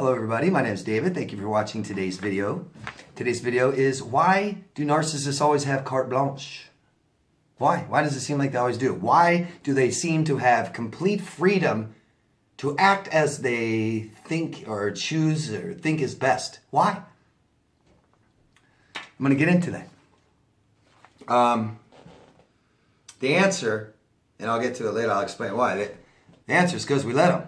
Hello everybody, my name is David. Thank you for watching today's video. Today's video is, why do narcissists always have carte blanche? Why? Why does it seem like they always do? Why do they seem to have complete freedom to act as they think or choose or think is best? Why? I'm going to get into that. The answer, and I'll get to it later, I'll explain why. The answer is because we let them.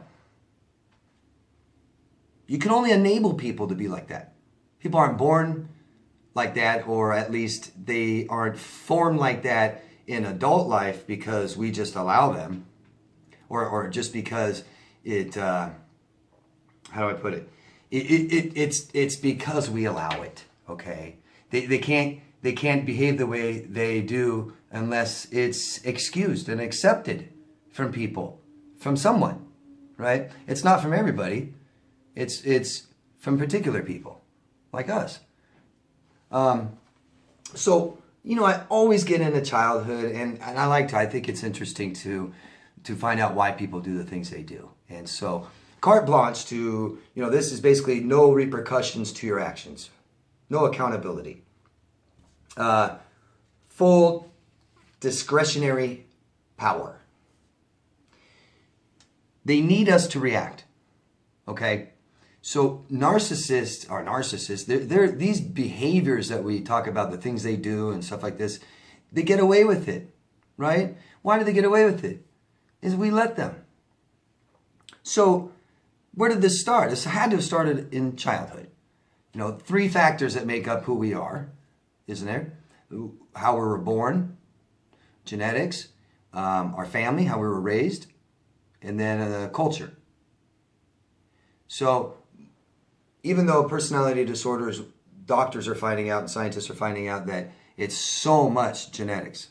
You can only enable people to be like that. People aren't born like that, or at least they aren't formed like that in adult life because we just allow them, or just because it, how do I put it? It's because we allow it, okay? They can't behave the way they do unless it's excused and accepted from people, from someone, right? It's not from everybody. It's from particular people, like us. So, you know, I always get into childhood, and I think it's interesting to find out why people do the things they do. And so, carte blanche to, you know, this is basically no repercussions to your actions, no accountability, full discretionary power. They need us to react, okay? So narcissists are narcissists. They're these behaviors that we talk about, the things they do and stuff like this, they get away with it, right? Why do they get away with it? Is we let them. So where did this start? This had to have started in childhood. You know, 3 factors that make up who we are, isn't there? How we were born, genetics, our family, how we were raised, and then culture. So even though personality disorders, doctors are finding out and scientists are finding out that it's so much genetics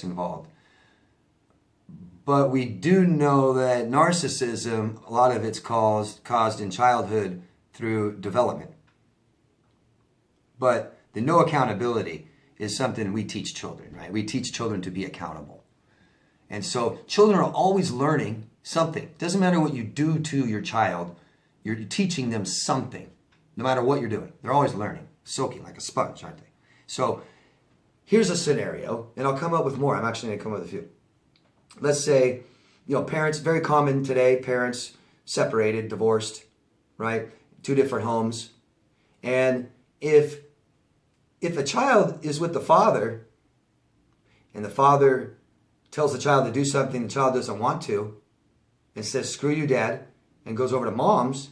involved. But we do know that narcissism, a lot of it's caused in childhood through development. But the no accountability is something we teach children, right? We teach children to be accountable. And so children are always learning something. It doesn't matter what you do to your child, you're teaching them something, no matter what you're doing. They're always learning, soaking like a sponge, aren't they? So here's a scenario, and I'll come up with more. I'm actually going to come up with a few. Let's say, you know, parents, very common today, parents separated, divorced, right? 2 different homes. And if a child is with the father, and the father tells the child to do something the child doesn't want to, and says, screw you, Dad, and goes over to mom's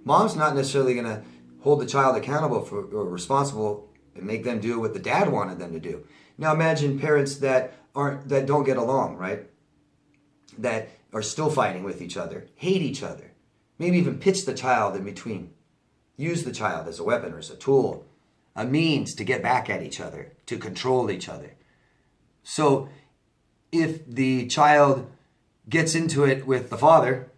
not necessarily going to hold the child accountable for, or responsible and make them do what the dad wanted them to do. Now imagine parents that don't get along, right? That are still fighting with each other, hate each other, maybe even pitch the child in between, use the child as a weapon or as a tool, a means to get back at each other, to control each other. So if the child gets into it with the father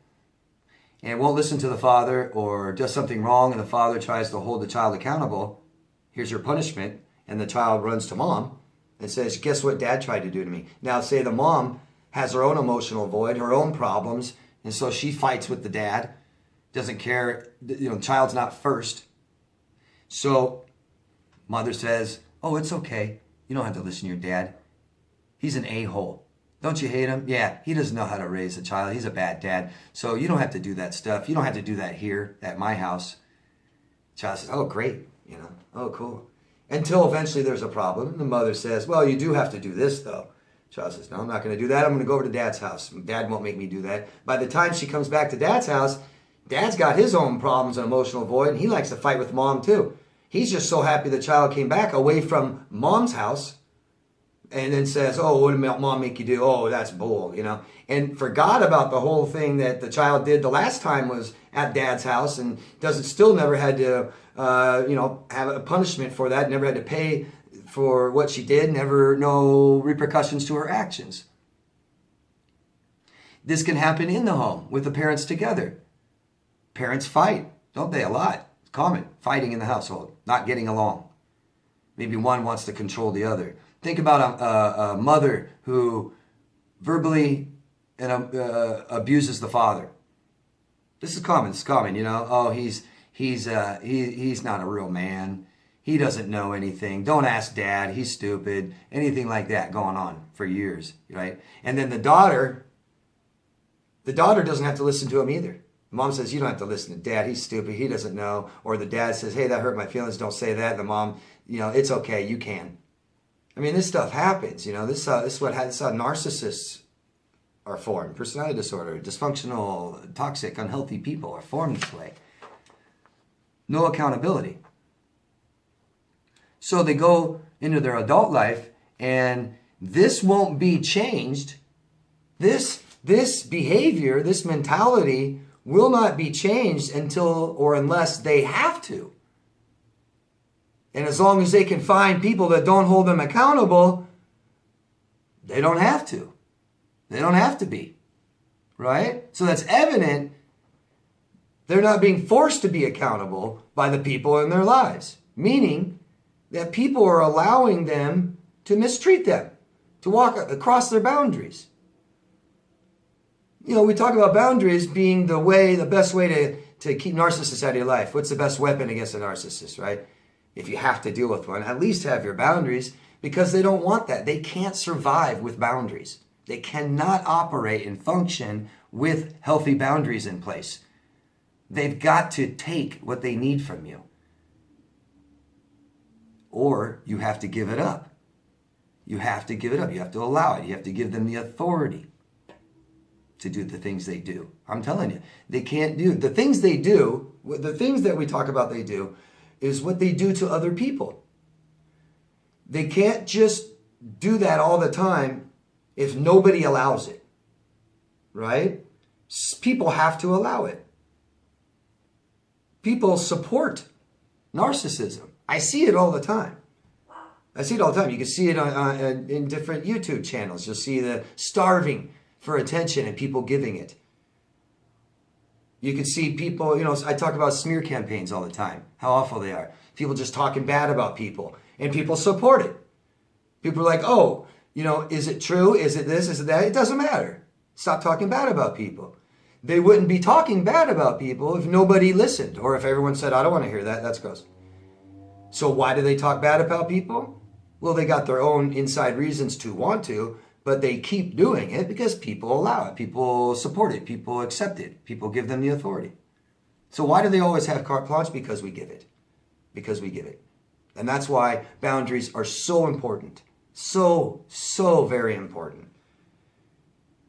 and won't listen to the father, or does something wrong and the father tries to hold the child accountable, here's your punishment, and the child runs to mom and says, guess what Dad tried to do to me? Now say the mom has her own emotional void, her own problems, and so she fights with the dad, doesn't care, you know, the child's not first. So mother says, oh, it's okay, you don't have to listen to your dad. He's an a-hole. Don't you hate him? Yeah, he doesn't know how to raise a child. He's a bad dad. So you don't have to do that stuff. You don't have to do that here at my house. Child says, oh, great. You know, oh, cool. Until eventually there's a problem. The mother says, well, you do have to do this, though. Child says, no, I'm not going to do that. I'm going to go over to Dad's house. Dad won't make me do that. By the time she comes back to Dad's house, Dad's got his own problems and emotional void, and he likes to fight with Mom, too. He's just so happy the child came back away from Mom's house, and then says, oh, what did Mom make you do? Oh, that's bull, you know. And forgot about the whole thing that the child did the last time was at Dad's house, and still never had to, you know, have a punishment for that, never had to pay for what she did, no repercussions to her actions. This can happen in the home with the parents together. Parents fight, don't they? A lot. It's common, fighting in the household, not getting along. Maybe one wants to control the other. Think about a mother who verbally abuses the father. This is common. It's common, you know. Oh, he's not a real man. He doesn't know anything. Don't ask dad. He's stupid. Anything like that going on for years, right? And then the daughter doesn't have to listen to him either. Mom says, you don't have to listen to dad. He's stupid. He doesn't know. Or the dad says, hey, that hurt my feelings. Don't say that. And the mom, you know, it's okay. You can. I mean, this stuff happens. You know, this is how narcissists are formed. Personality disorder, dysfunctional, toxic, unhealthy people are formed this way. No accountability. So they go into their adult life, and this won't be changed. This behavior, this mentality will not be changed until or unless they have to. And as long as they can find people that don't hold them accountable, they don't have to. They don't have to be. Right? So that's evident. They're not being forced to be accountable by the people in their lives. Meaning that people are allowing them to mistreat them, to walk across their boundaries. You know, we talk about boundaries being the best way to keep narcissists out of your life. What's the best weapon against a narcissist, right? If you have to deal with one, at least have your boundaries, because they don't want that. They can't survive with boundaries. They cannot operate and function with healthy boundaries in place. They've got to take what they need from you. Or you have to give it up. You have to give it up. You have to allow it. You have to give them the authority to do the things they do. I'm telling you, they can't do the things they do. The things that we talk about they do is what they do to other people. They can't just do that all the time if nobody allows it, right? People have to allow it. People support narcissism. I see it all the time. I see it all the time. You can see it in different YouTube channels. You'll see the starving for attention and people giving it. You can see people, you know, I talk about smear campaigns all the time, how awful they are. People just talking bad about people, and people support it. People are like, oh, you know, is it true? Is it this? Is it that? It doesn't matter. Stop talking bad about people. They wouldn't be talking bad about people if nobody listened, or if everyone said, I don't want to hear that. That's gross. So why do they talk bad about people? Well, they got their own inside reasons to want to, but they keep doing it because people allow it. People support it. People accept it. People give them the authority. So why do they always have carte blanche? Because we give it. Because we give it. And that's why boundaries are so important. So very important.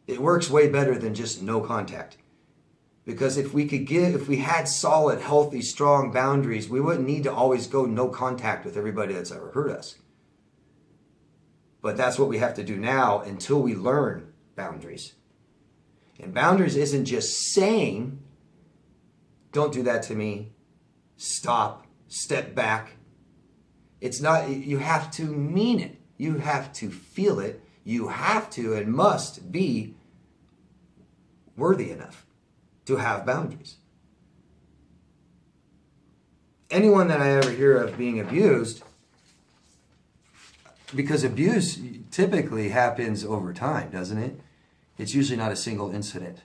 It works way better than just no contact. Because if we had solid, healthy, strong boundaries, we wouldn't need to always go no contact with everybody that's ever hurt us. But that's what we have to do now until we learn boundaries. And boundaries isn't just saying, don't do that to me, stop, step back. It's not, you have to mean it. You have to feel it. You have to and must be worthy enough to have boundaries. Anyone that I ever hear of being abused, because abuse typically happens over time, doesn't it? It's usually not a single incident.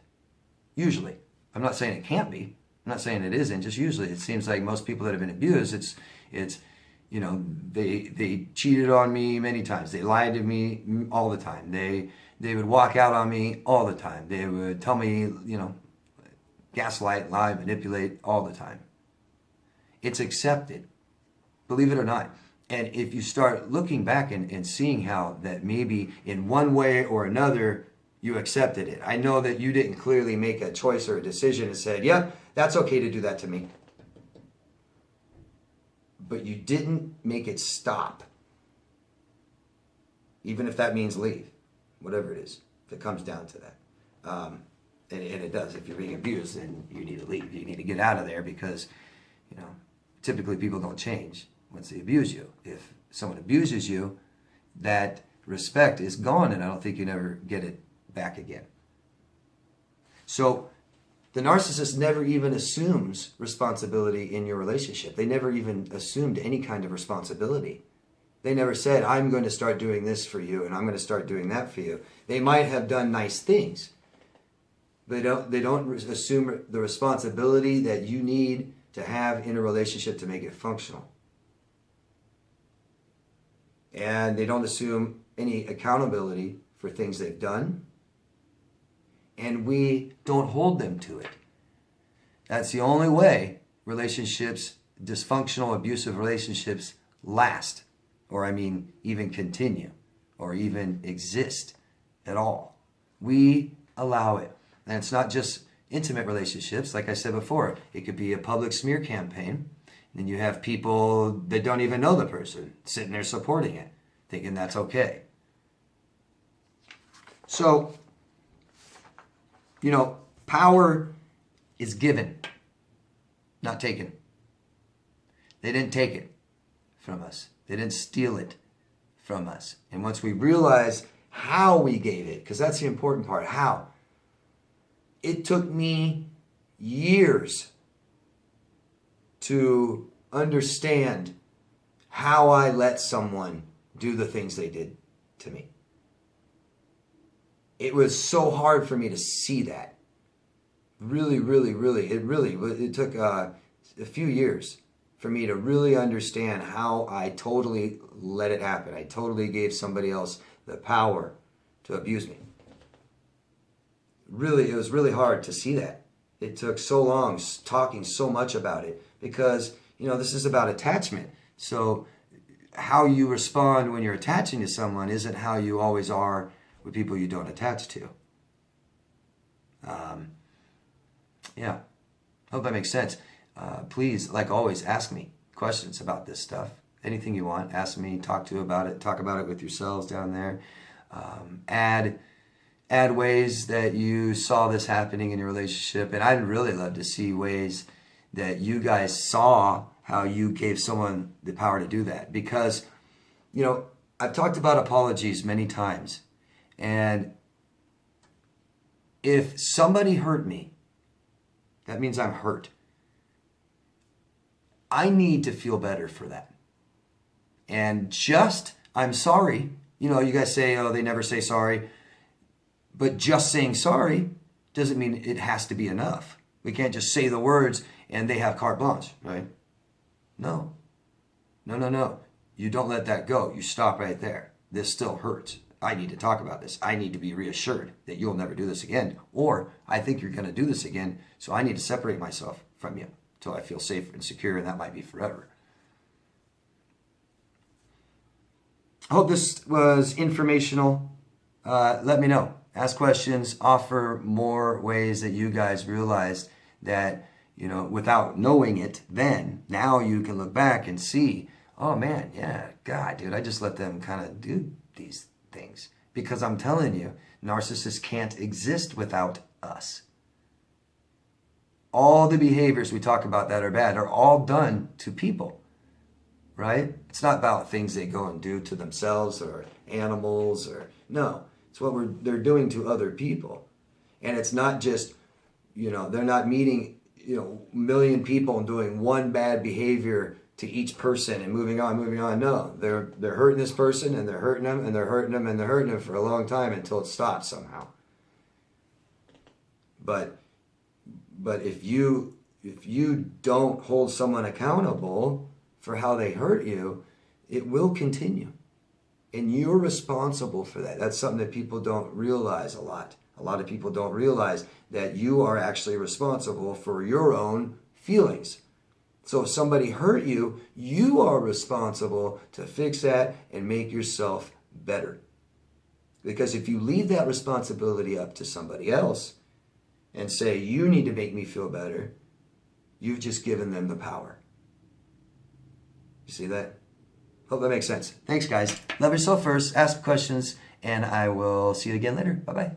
Usually. I'm not saying it can't be. I'm not saying it isn't. Just usually. It seems like most people that have been abused, it's you know, they cheated on me many times. They lied to me all the time. They would walk out on me all the time. They would tell me, you know, gaslight, lie, manipulate all the time. It's accepted. Believe it or not. And if you start looking back and seeing how that maybe in one way or another you accepted it. I know that you didn't clearly make a choice or a decision and said, yeah, that's okay to do that to me. But you didn't make it stop. Even if that means leave. Whatever it is. If it comes down to that. And it does. If you're being abused, then you need to leave. You need to get out of there because, you know, typically people don't change once they abuse you. If someone abuses you, that respect is gone, and I don't think you never get it back again. So the narcissist never even assumes responsibility in your relationship. They never even assumed any kind of responsibility. They never said, I'm going to start doing this for you, and I'm going to start doing that for you. They might have done nice things, They don't assume the responsibility that you need to have in a relationship to make it functional. And they don't assume any accountability for things they've done. And we don't hold them to it. That's the only way relationships, dysfunctional, abusive relationships last. Or even continue. Or even exist at all. We allow it. And it's not just intimate relationships. Like I said before, it could be a public smear campaign. And you have people that don't even know the person sitting there supporting it, thinking that's okay. So, power is given, not taken. They didn't take it from us. They didn't steal it from us. And once we realize how we gave it, because that's the important part, how. It took me years to understand how I let someone do the things they did to me. It was so hard for me to see that. Really, it took a few years for me to really understand how I totally let it happen. I totally gave somebody else the power to abuse me. Really, it was really hard to see that. It took so long talking so much about it because, this is about attachment. So how you respond when you're attaching to someone isn't how you always are with people you don't attach to. Yeah. Hope that makes sense. Please, like always, ask me questions about this stuff. Anything you want, ask me, talk about it with yourselves down there. Add ways that you saw this happening in your relationship. And I'd really love to see ways that you guys saw how you gave someone the power to do that. Because, I've talked about apologies many times. And if somebody hurt me, that means I'm hurt. I need to feel better for that. And I'm sorry. You guys say, oh, they never say sorry. But just saying sorry doesn't mean it has to be enough. We can't just say the words and they have carte blanche, right? No. You don't let that go. You stop right there. This still hurts. I need to talk about this. I need to be reassured that you'll never do this again. Or I think you're going to do this again, so I need to separate myself from you until I feel safe and secure, and that might be forever. I hope this was informational. Let me know. Ask questions. Offer more ways that you guys realized that, without knowing it then, now you can look back and see, oh man, yeah, God, dude, I just let them kind of do these things. Because I'm telling you, narcissists can't exist without us. All the behaviors we talk about that are bad are all done to people, right? It's not about things they go and do to themselves or animals no. It's what they're doing to other people. And it's not just, they're not meeting, a million people and doing one bad behavior to each person and moving on. No, they're hurting this person and they're hurting them and they're hurting them and they're hurting them for a long time until it stops somehow. But if you don't hold someone accountable for how they hurt you, it will continue. And you're responsible for that. That's something that people don't realize a lot. A lot of people don't realize that you are actually responsible for your own feelings. So if somebody hurt you, you are responsible to fix that and make yourself better. Because if you leave that responsibility up to somebody else and say, you need to make me feel better, you've just given them the power. You see that? Hope that makes sense. Thanks, guys. Love yourself first. Ask questions, and I will see you again later. Bye-bye.